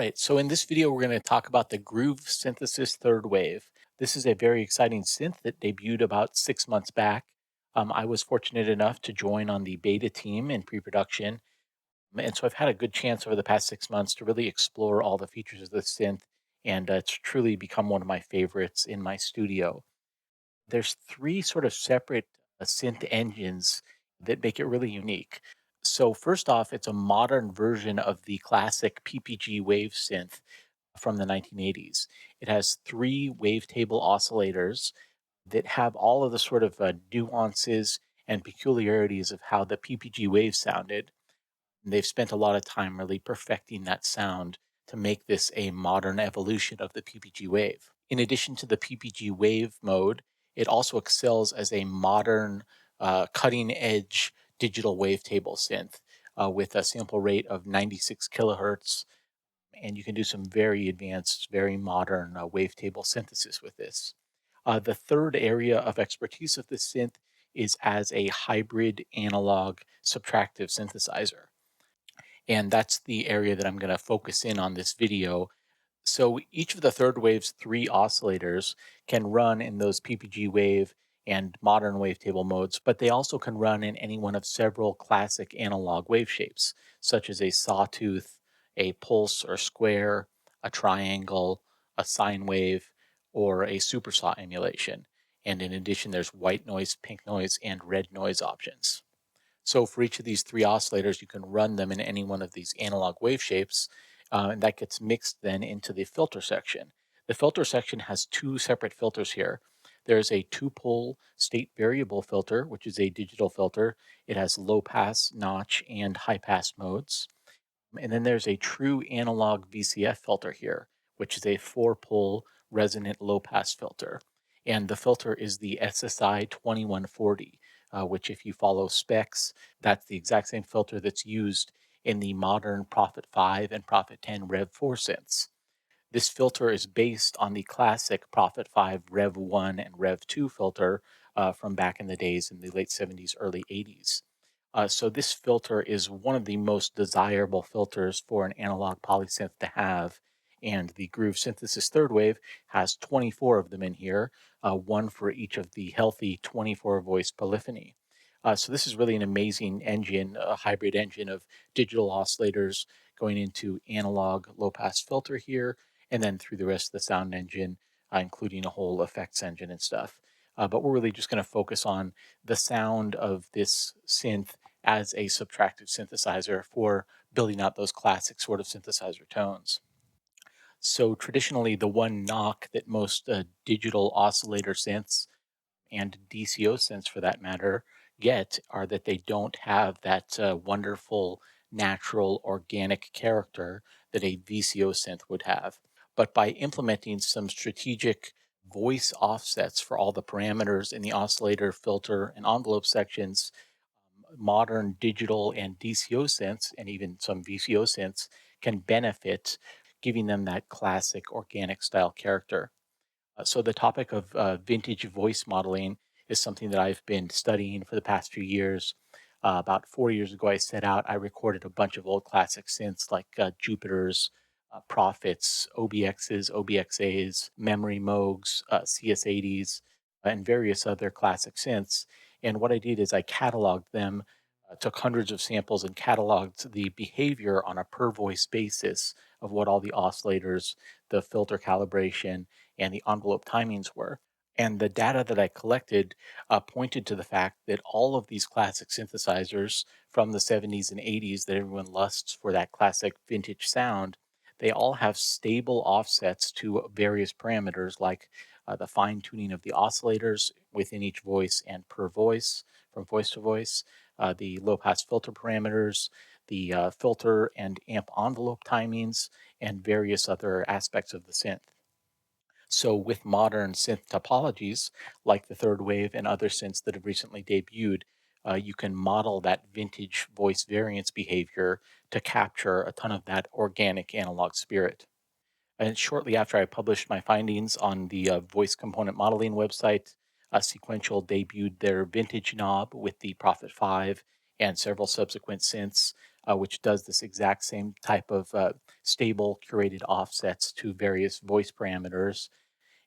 right, so in this video, we're going to talk about the Groove Synthesis Third Wave. This is a very exciting synth that debuted about 6 months back. I was fortunate enough to join on the beta team in pre production. And so I've had a good chance over the past 6 months to really explore all the features of this synth. And it's truly become one of my favorites in my studio. There's three sort of separate synth engines that make it really unique. So, first off, it's a modern version of the classic PPG wave synth from the 1980s. It has three wavetable oscillators that have all of the sort of nuances and peculiarities of how the PPG wave sounded. And they've spent a lot of time really perfecting that sound to make this a modern evolution of the PPG wave. In addition to the PPG wave mode, it also excels as a modern, cutting edge digital wavetable synth with a sample rate of 96 kilohertz, and you can do some very advanced, very modern wavetable synthesis with this. The third area of expertise of this synth is as a hybrid analog subtractive synthesizer. And that's the area that I'm going to focus in on this video. So each of the third wave's three oscillators can run in those PPG wave and modern wavetable modes, but they also can run in any one of several classic analog wave shapes, such as a sawtooth, a pulse or square, a triangle, a sine wave, or a supersaw emulation. And in addition, there's white noise, pink noise, and red noise options. So for each of these three oscillators, you can run them in any one of these analog wave shapes, and that gets mixed then into the filter section. The filter section has two separate filters here. There's a two-pole state variable filter, which is a digital filter. It has low pass, notch, and high pass modes. And then there's a true analog VCF filter here, which is a four-pole resonant low-pass filter. And the filter is the SSI 2140, which if you follow specs, that's the exact same filter that's used in the modern Prophet 5 and Prophet 10 Rev 4 synths. This filter is based on the classic Prophet 5 Rev 1 and Rev 2 filter from back in the days in the late 70s, early 80s. So this filter is one of the most desirable filters for an analog polysynth to have. And the Groove Synthesis Third Wave has 24 of them in here, one for each of the healthy 24 voice polyphony. So this is really an amazing engine, a hybrid engine of digital oscillators going into analog low pass filter here, and then through the rest of the sound engine, including a whole effects engine and stuff. But we're really just going to focus on the sound of this synth as a subtractive synthesizer for building out those classic sort of synthesizer tones. So traditionally, the one knock that most digital oscillator synths and DCO synths, for that matter, get are that they don't have that wonderful, natural, organic character that a VCO synth would have. But by implementing some strategic voice offsets for all the parameters in the oscillator, filter, and envelope sections, modern digital and DCO synths and even some VCO synths can benefit, giving them that classic organic style character. So the topic of vintage voice modeling is something that I've been studying for the past few years. About 4 years ago, I set out, I recorded a bunch of old classic synths like Jupiters, Prophets, OBXs, OBXAs, Memory Moogs, CS80s, and various other classic synths. And what I did is I cataloged them, took hundreds of samples and cataloged the behavior on a per voice basis of what all the oscillators, the filter calibration, and the envelope timings were. And the data that I collected pointed to the fact that all of these classic synthesizers from the 70s and 80s that everyone lusts for that classic vintage sound, they all have stable offsets to various parameters like the fine tuning of the oscillators within each voice and per voice from voice to voice, the low pass filter parameters, the filter and amp envelope timings, and various other aspects of the synth. So, with modern synth topologies like the third wave and other synths that have recently debuted, you can model that vintage voice variance behavior to capture a ton of that organic analog spirit. And shortly after I published my findings on the voice component modeling website, Sequential debuted their vintage knob with the Prophet 5 and several subsequent synths. which does this exact same type of stable curated offsets to various voice parameters.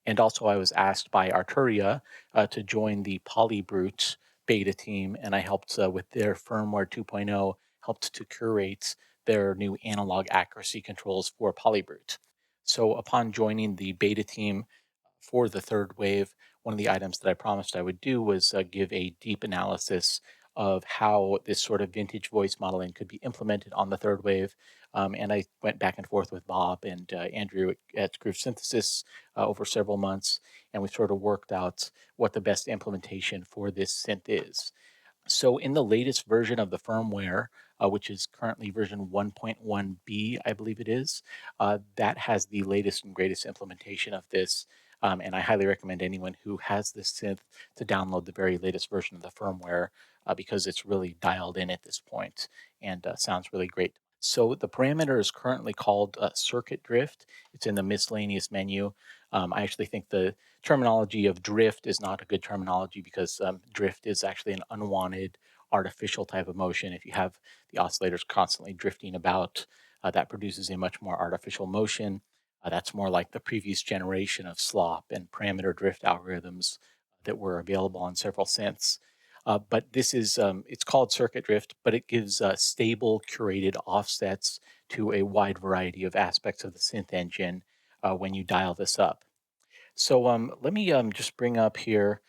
And also, I was asked by Arturia to join the Polybrute beta team, and I helped with their firmware 2.0, helped to curate their new analog accuracy controls for Polybrute. So, upon joining the beta team for the third wave, one of the items that I promised I would do was give a deep analysis of how this sort of vintage voice modeling could be implemented on the third wave. And I went back and forth with Bob and Andrew at Groove Synthesis over several months, and we sort of worked out what the best implementation for this synth is. So, in the latest version of the firmware, which is currently version 1.1b, I believe it is, that has the latest and greatest implementation of this. And I highly recommend anyone who has this synth to download the very latest version of the firmware because it's really dialed in at this point and sounds really great. So, the parameter is currently called circuit drift. It's in the miscellaneous menu. I actually think the terminology of drift is not a good terminology because drift is actually an unwanted artificial type of motion. If you have the oscillators constantly drifting about, that produces a much more artificial motion. That's more like the previous generation of slop and parameter drift algorithms that were available on several synths. But this is, it's called circuit drift, but it gives stable curated offsets to a wide variety of aspects of the synth engine when you dial this up. So let me just bring up here.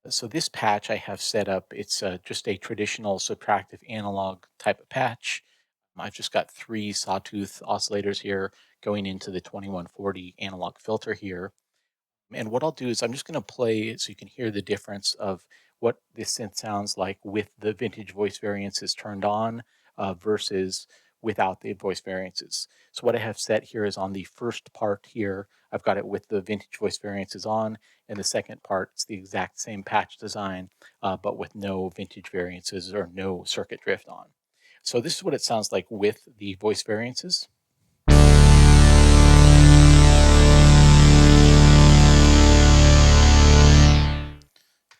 So this patch I have set up, it's just a traditional subtractive analog type of patch. I've just got three sawtooth oscillators here going into the 2140 analog filter here. And what I'll do is I'm just going to play so you can hear the difference of what this synth sounds like with the vintage voice variances turned on versus without the voice variances. So what I have set here is on the first part here, I've got it with the vintage voice variances on, and the second part, it's the exact same patch design, but with no vintage variances or no circuit drift on. So this is what it sounds like with the voice variances.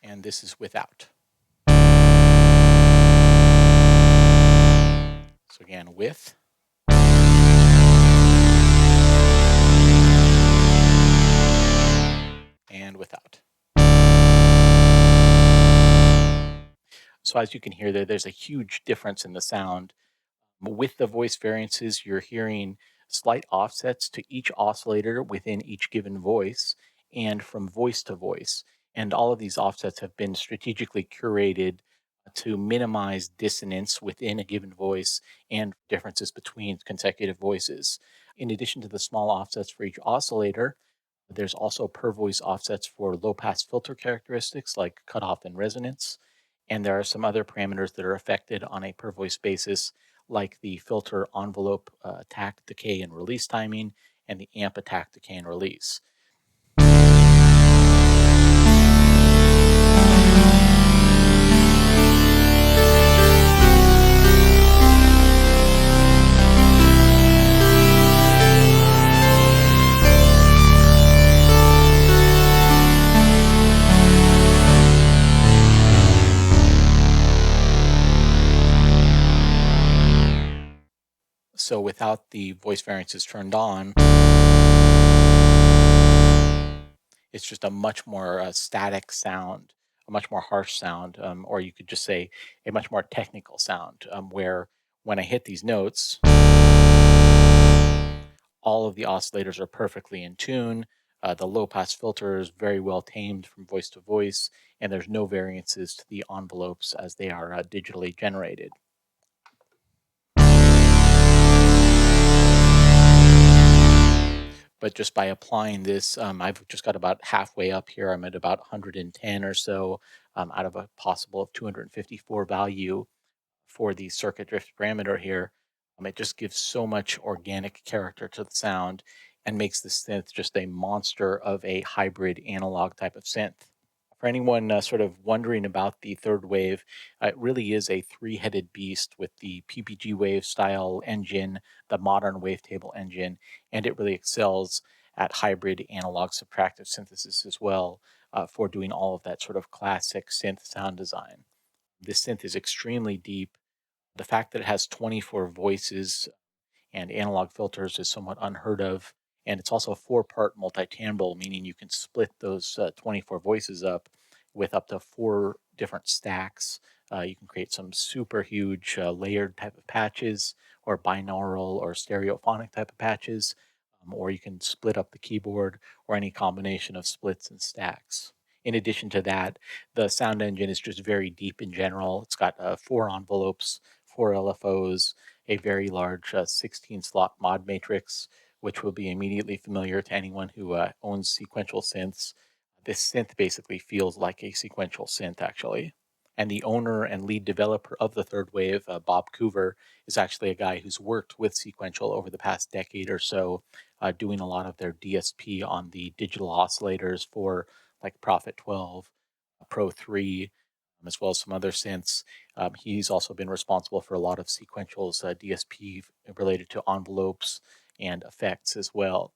And this is without. So again, with. And without. So as you can hear there, there's a huge difference in the sound. With the voice variances, you're hearing slight offsets to each oscillator within each given voice and from voice to voice. And all of these offsets have been strategically curated to minimize dissonance within a given voice and differences between consecutive voices. In addition to the small offsets for each oscillator, there's also per voice offsets for low pass filter characteristics like cutoff and resonance. And there are some other parameters that are affected on a per voice basis, like the filter envelope attack, decay, and release timing, and the amp attack, decay, and release. So without the voice variances turned on, it's just a much more static sound, a much more harsh sound, or you could just say a much more technical sound, where when I hit these notes, all of the oscillators are perfectly in tune. The low pass filter is very well tamed from voice to voice, and there's no variances to the envelopes as they are digitally generated. But just by applying this, I've just got about halfway up here. I'm at about 110 or so out of a possible of 254 value for the circuit drift parameter here. It just gives so much organic character to the sound and makes the synth just a monster of a hybrid analog type of synth. For anyone sort of wondering about the third wave, it really is a three-headed beast with the PPG wave style engine, the modern wavetable engine, and it really excels at hybrid analog subtractive synthesis as well for doing all of that sort of classic synth sound design. This synth is extremely deep. The fact that it has 24 voices and analog filters is somewhat unheard of. And it's also a four-part multi-timbral, meaning you can split those 24 voices up with up to four different stacks. You can create some super huge layered type of patches, or binaural or stereophonic type of patches, or you can split up the keyboard, or any combination of splits and stacks. In addition to that, the sound engine is just very deep in general. It's got four envelopes, four LFOs, a very large 16 slot mod matrix, which will be immediately familiar to anyone who owns sequential synths. This synth basically feels like a sequential synth, actually. And the owner and lead developer of the third wave, Bob Coover, is actually a guy who's worked with Sequential over the past decade or so, doing a lot of their DSP on the digital oscillators for like Prophet 12, Pro 3, as well as some other synths. He's also been responsible for a lot of Sequential's DSP related to envelopes and effects as well.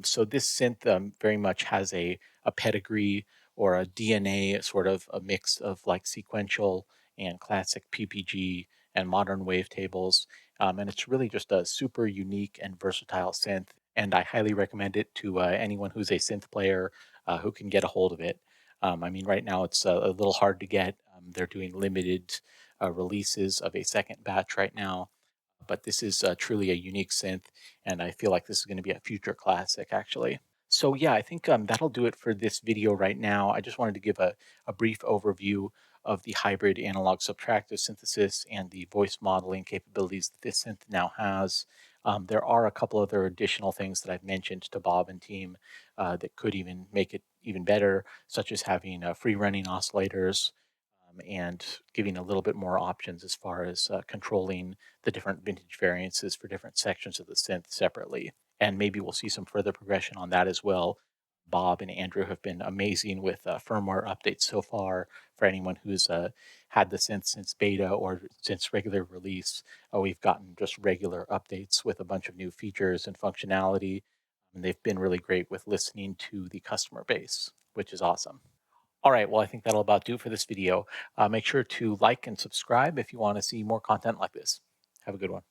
So this synth very much has a pedigree or a DNA, sort of a mix of like sequential and classic PPG and modern wavetables. And it's really just a super unique and versatile synth. And I highly recommend it to anyone who's a synth player who can get a hold of it. I mean, right now it's a little hard to get. They're doing limited releases of a second batch right now, but this is truly a unique synth, and I feel like this is going to be a future classic, actually. So yeah, I think that'll do it for this video right now. I just wanted to give a brief overview of the hybrid analog subtractive synthesis and the voice modeling capabilities that this synth now has. There are a couple other additional things that I've mentioned to Bob and team that could even make it even better, such as having free running oscillators, and giving a little bit more options as far as controlling the different vintage variances for different sections of the synth separately. And maybe we'll see some further progression on that as well. Bob and Andrew have been amazing with firmware updates so far. For anyone who's had the synth since beta or since regular release, we've gotten just regular updates with a bunch of new features and functionality. And they've been really great with listening to the customer base, which is awesome. All right, well, I think that'll about do for this video. Make sure to like and subscribe if you want to see more content like this. Have a good one.